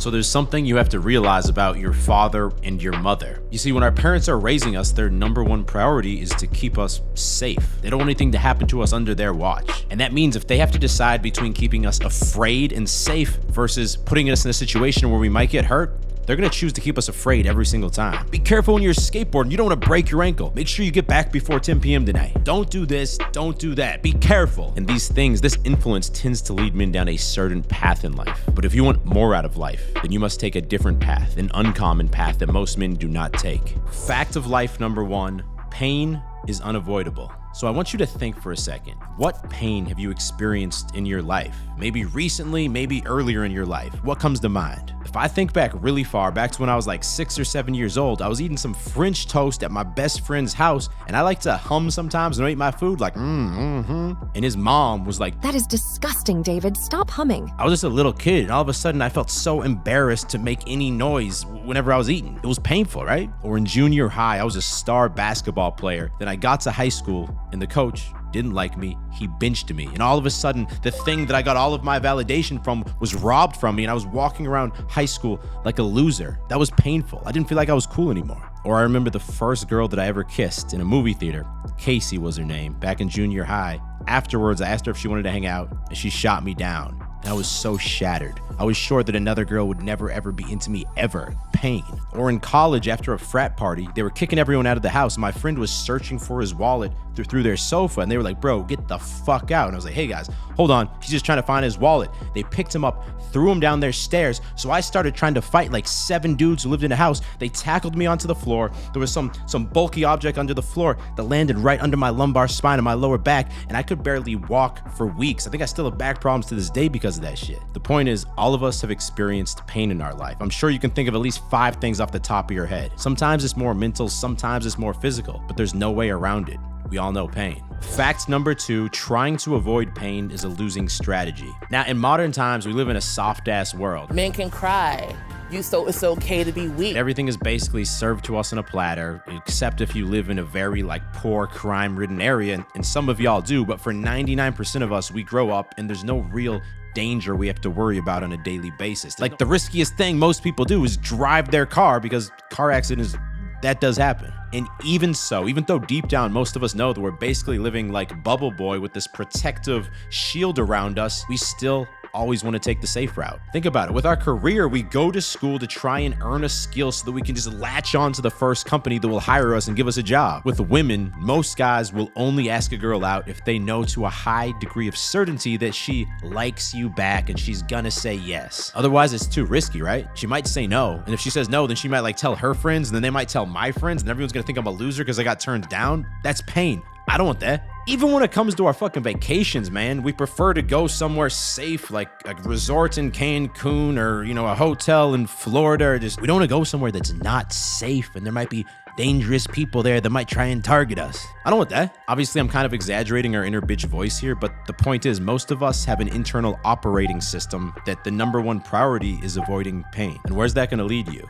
So there's something you have to realize about your father and your mother. You see, when our parents are raising us, their number one priority is to keep us safe. They don't want anything to happen to us under their watch. And that means if they have to decide between keeping us afraid and safe versus putting us in a situation where we might get hurt, they're gonna choose to keep us afraid every single time. Be careful when you're skateboarding. You don't wanna break your ankle. Make sure you get back before 10 p.m. tonight. Don't do this, don't do that. Be careful. And these things, this influence tends to lead men down a certain path in life. But if you want more out of life, then you must take a different path, an uncommon path that most men do not take. Fact of life number 1, pain is unavoidable. So I want you to think for a second. What pain have you experienced in your life? Maybe recently, maybe earlier in your life. What comes to mind? If I think back really far, back to when I was like 6 or 7 years old, I was eating some French toast at my best friend's house, and I like to hum sometimes and eat my food like, and his mom was like, "That is disgusting, David. Stop humming." I was just a little kid, and all of a sudden I felt so embarrassed to make any noise whenever I was eating. It was painful, right? Or in junior high, I was a star basketball player. Then I got to high school, and the coach didn't like me, he benched me. And all of a sudden, the thing that I got all of my validation from was robbed from me, and I was walking around high school like a loser. That was painful. I didn't feel like I was cool anymore. Or I remember the first girl that I ever kissed in a movie theater. Casey was her name, back in junior high. Afterwards, I asked her if she wanted to hang out, and she shot me down. And I was so shattered. I was sure that another girl would never ever be into me ever. Pain. Or in college, after a frat party, they were kicking everyone out of the house. My friend was searching for his wallet through their sofa, and they were like, "Bro, get the fuck out." And I was like, "Hey guys, hold on. He's just trying to find his wallet." They picked him up, threw him down their stairs. So I started trying to fight like 7 dudes who lived in the house. They tackled me onto the floor. There was some bulky object under the floor that landed right under my lumbar spine and my lower back, and I could barely walk for weeks. I think I still have back problems to this day because of that shit. The point is, all of us have experienced pain in our life. I'm sure you can think of at least 5 things off the top of your head. Sometimes it's more mental, sometimes it's more physical, but there's no way around it. We all know pain. Fact number 2, trying to avoid pain is a losing strategy. Now, in modern times, we live in a soft-ass world. Men can cry. So it's okay to be weak. Everything is basically served to us on a platter, except if you live in a very poor, crime-ridden area, and some of y'all do, but for 99% of us, we grow up and there's no real danger we have to worry about on a daily basis. Like, the riskiest thing most people do is drive their car, because car accidents, that does happen. And even so, even though deep down most of us know that we're basically living like Bubble Boy with this protective shield around us, we still always want to take the safe route. Think about it. With our career, we go to school to try and earn a skill so that we can just latch on to the first company that will hire us and give us a job. With women, most guys will only ask a girl out if they know to a high degree of certainty that she likes you back and she's gonna say yes. Otherwise, it's too risky, right? She might say no. And if she says no, then she might tell her friends, and then they might tell my friends, and everyone's gonna think I'm a loser because I got turned down. That's pain. I don't want that. Even when it comes to our fucking vacations, man, we prefer to go somewhere safe, like a resort in Cancun or, a hotel in Florida. Or we don't want to go somewhere that's not safe and there might be dangerous people there that might try and target us. I don't want that. Obviously, I'm kind of exaggerating our inner bitch voice here, but the point is, most of us have an internal operating system that the number one priority is avoiding pain. And where's that going to lead you?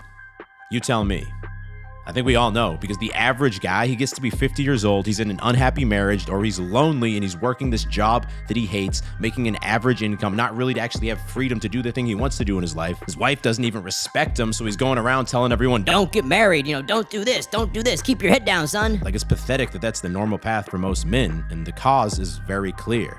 You tell me. I think we all know, because the average guy, he gets to be 50 years old, he's in an unhappy marriage, or he's lonely and he's working this job that he hates, making an average income, not really to actually have freedom to do the thing he wants to do in his life. His wife doesn't even respect him, so he's going around telling everyone, "Don't get married, don't do this, don't do this, keep your head down, son." Like, it's pathetic that that's the normal path for most men, and the cause is very clear.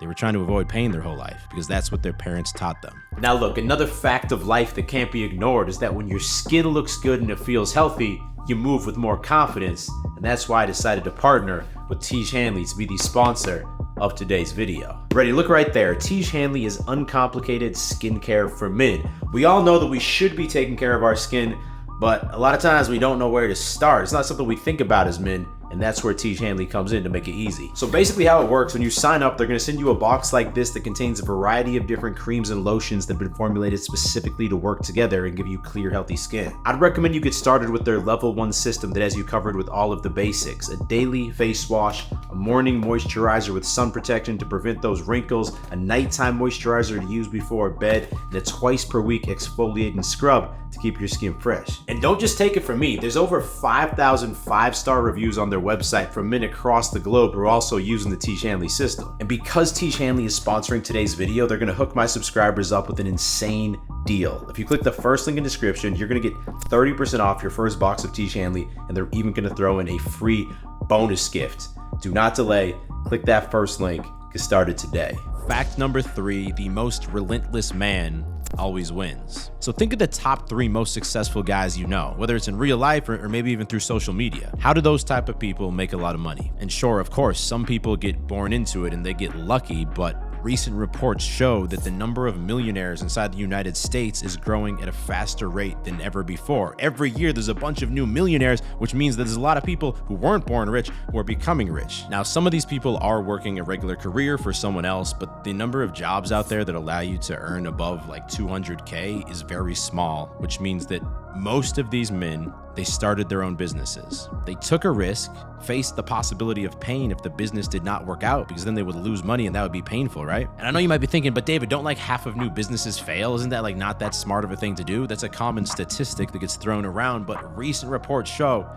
They were trying to avoid pain their whole life because that's what their parents taught them. Now look, another fact of life that can't be ignored is that when your skin looks good and it feels healthy, you move with more confidence, and that's why I decided to partner with Tiege Hanley to be the sponsor of today's video. Ready? Look right there. Tiege Hanley is uncomplicated skincare for men. We all know that we should be taking care of our skin, but a lot of times we don't know where to start. It's not something we think about as men, and that's where Tiege Hanley comes in to make it easy. So basically how it works, when you sign up, they're gonna send you a box like this that contains a variety of different creams and lotions that have been formulated specifically to work together and give you clear, healthy skin. I'd recommend you get started with their level 1 system that has you covered with all of the basics: a daily face wash, a morning moisturizer with sun protection to prevent those wrinkles, a nighttime moisturizer to use before bed, and a twice per week exfoliating scrub to keep your skin fresh. And don't just take it from me, there's over 5,000 5-star reviews on their website from men across the globe who are also using the T. Shanley system. And because T. Shanley is sponsoring today's video, they're gonna hook my subscribers up with an insane deal. If you click the first link in the description, you're gonna get 30% off your first box of T. Shanley, and they're even gonna throw in a free bonus gift. Do not delay, click that first link, get started today. Fact number 3, the most relentless man always wins. So think of the top 3 most successful guys you know, whether it's in real life or maybe even through social media. How do those type of people make a lot of money? And sure, of course, some people get born into it and they get lucky, but recent reports show that the number of millionaires inside the United States is growing at a faster rate than ever before. Every year there's a bunch of new millionaires, which means that there's a lot of people who weren't born rich who are becoming rich. Now, some of these people are working a regular career for someone else, but the number of jobs out there that allow you to earn above like 200K is very small, which means that most of these men, they started their own businesses. They took a risk, faced the possibility of pain if the business did not work out, because then they would lose money and that would be painful, right? And I know you might be thinking, but David, don't like half of new businesses fail? Isn't that like not that smart of a thing to do? That's a common statistic that gets thrown around, but recent reports show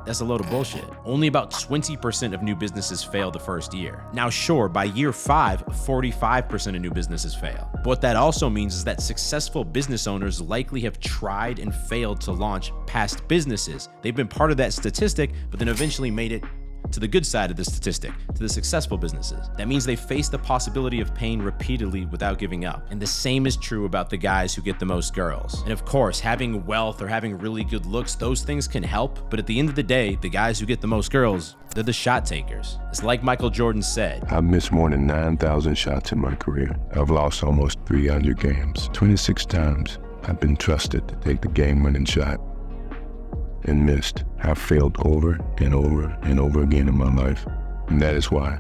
that's a load of bullshit. Only about 20% of new businesses fail the first year. Now, sure, by year 5, 45% of new businesses fail. But what that also means is that successful business owners likely have tried and failed to launch past businesses. They've been part of that statistic, but then eventually made it to the good side of the statistic, to the successful businesses. That means they face the possibility of pain repeatedly without giving up. And the same is true about the guys who get the most girls. And of course, having wealth or having really good looks, those things can help. But at the end of the day, the guys who get the most girls, they're the shot takers. It's like Michael Jordan said, I've missed more than 9,000 shots in my career. I've lost almost 300 games. 26 times I've been trusted to take the game-winning shot and missed. I've failed over and over and over again in my life, and that is why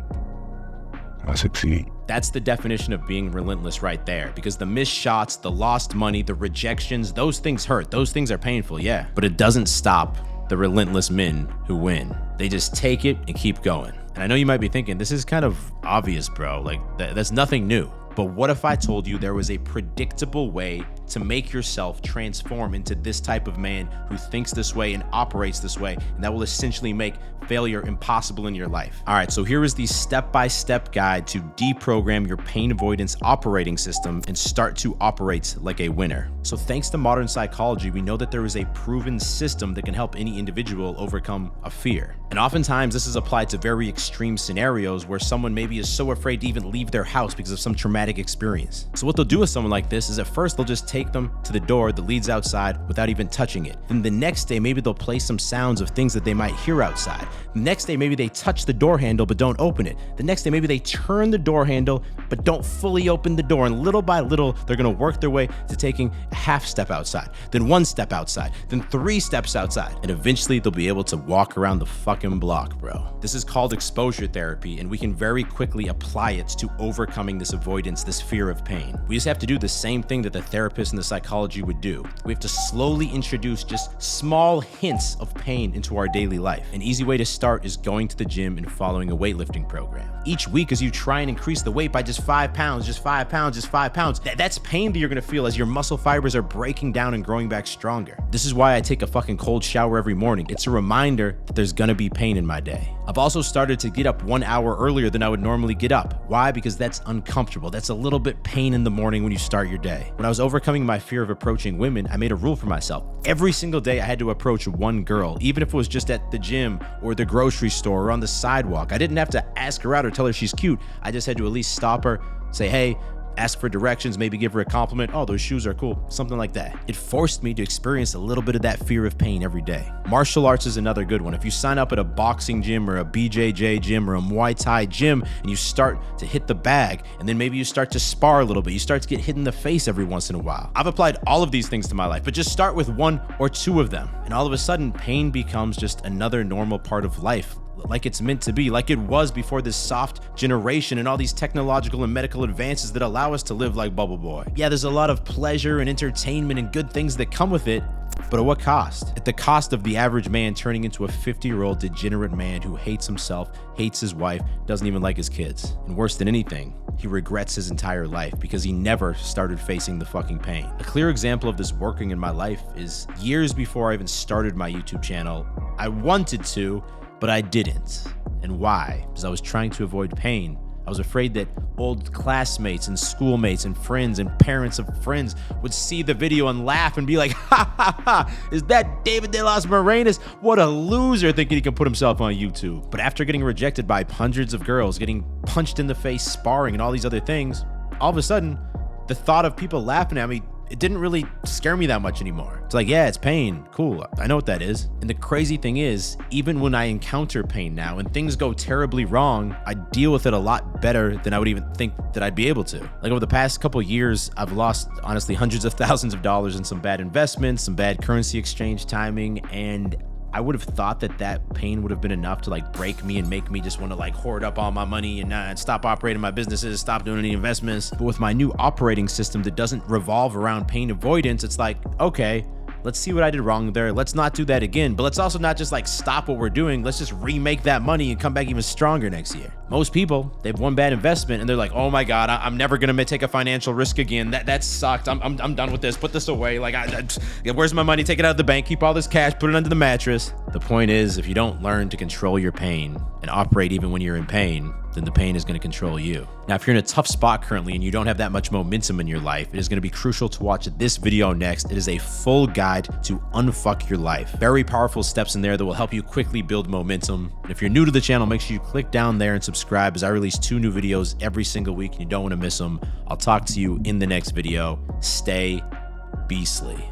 I succeed. That's the definition of being relentless right there, because the missed shots, the lost money, the rejections, those things hurt. Those things are painful, yeah, but it doesn't stop the relentless men who win. They just take it and keep going. And I know you might be thinking, this is kind of obvious, bro. Like, that's nothing new. But what if I told you there was a predictable way to make yourself transform into this type of man who thinks this way and operates this way, and that will essentially make failure impossible in your life? All right, so here is the step-by-step guide to deprogram your pain avoidance operating system and start to operate like a winner. So thanks to modern psychology, we know that there is a proven system that can help any individual overcome a fear. And oftentimes this is applied to very extreme scenarios where someone maybe is so afraid to even leave their house because of some traumatic experience. So what they'll do with someone like this is at first they'll just take them to the door that leads outside without even touching it. Then the next day, maybe they'll play some sounds of things that they might hear outside. The next day, maybe they touch the door handle but don't open it. The next day, maybe they turn the door handle but don't fully open the door. And little by little, they're gonna work their way to taking a half step outside, then 1 step outside, then 3 steps outside. And eventually they'll be able to walk around the fucking block, bro. This is called exposure therapy, and we can very quickly apply it to overcoming this avoidance, this fear of pain. We just have to do the same thing that the therapist and the psychology would do. We have to slowly introduce just small hints of pain into our daily life. An easy way to start is going to the gym and following a weightlifting program. Each week, as you try and increase the weight by just 5 pounds, just 5 pounds, just 5 pounds, that's pain that you're gonna feel as your muscle fibers are breaking down and growing back stronger. This is why I take a fucking cold shower every morning. It's a reminder that there's gonna be pain in my day. I've also started to get up 1 hour earlier than I would normally get up. Why? Because that's uncomfortable. That's a little bit pain in the morning when you start your day. When I was overcoming my fear of approaching women, I made a rule for myself. Every single day I had to approach one girl, even if it was just at the gym or the grocery store or on the sidewalk. I didn't have to ask her out or tell her she's cute. I just had to at least stop her, say, hey, ask for directions, maybe give her a compliment. Oh, those shoes are cool. Something like that. It forced me to experience a little bit of that fear of pain every day. Martial arts is another good one. If you sign up at a boxing gym or a BJJ gym or a Muay Thai gym and you start to hit the bag, and then maybe you start to spar a little bit, you start to get hit in the face every once in a while. I've applied all of these things to my life, but just start with 1 or 2 of them. And all of a sudden, pain becomes just another normal part of life, like it's meant to be, like it was before this soft generation and all these technological and medical advances that allow us to live like Bubble Boy. Yeah, there's a lot of pleasure and entertainment and good things that come with it, but at what cost? At the cost of the average man turning into a 50-year-old degenerate man who hates himself, hates his wife, doesn't even like his kids. And worse than anything, he regrets his entire life because he never started facing the fucking pain. A clear example of this working in my life is years before I even started my YouTube channel. I wanted to, But I didn't. And why? Because I was trying to avoid pain. I was afraid that old classmates and schoolmates and friends and parents of friends would see the video and laugh and be like, ha ha ha, is that David De Las Morenas? What a loser, thinking he can put himself on YouTube. But after getting rejected by hundreds of girls, getting punched in the face, sparring, and all these other things, all of a sudden, the thought of people laughing at me, it didn't really scare me that much anymore. It's like, yeah, it's pain. Cool. I know what that is. And the crazy thing is, even when I encounter pain now and things go terribly wrong, I deal with it a lot better than I would even think that I'd be able to. Like over the past couple years, I've lost honestly hundreds of thousands of dollars in some bad investments, some bad currency exchange timing, and I would have thought that that pain would have been enough to like break me and make me just want to like hoard up all my money and stop operating my businesses, stop doing any investments. But with my new operating system that doesn't revolve around pain avoidance, it's like, okay, let's see what I did wrong there. Let's not do that again. But let's also not just like stop what we're doing. Let's just remake that money and come back even stronger next year. Most people, they have one bad investment and they're like, oh my God, I'm never gonna take a financial risk again. That sucked. I'm done with this. Put this away. Like, where's my money? Take it out of the bank. Keep all this cash. Put it under the mattress. The point is, if you don't learn to control your pain and operate even when you're in pain, then the pain is going to control you. Now, if you're in a tough spot currently and you don't have that much momentum in your life, it is going to be crucial to watch this video next. It is a full guide to unfuck your life. Very powerful steps in there that will help you quickly build momentum. And if you're new to the channel, make sure you click down there and subscribe, as I release 2 new videos every single week and you don't want to miss them. I'll talk to you in the next video. Stay beastly.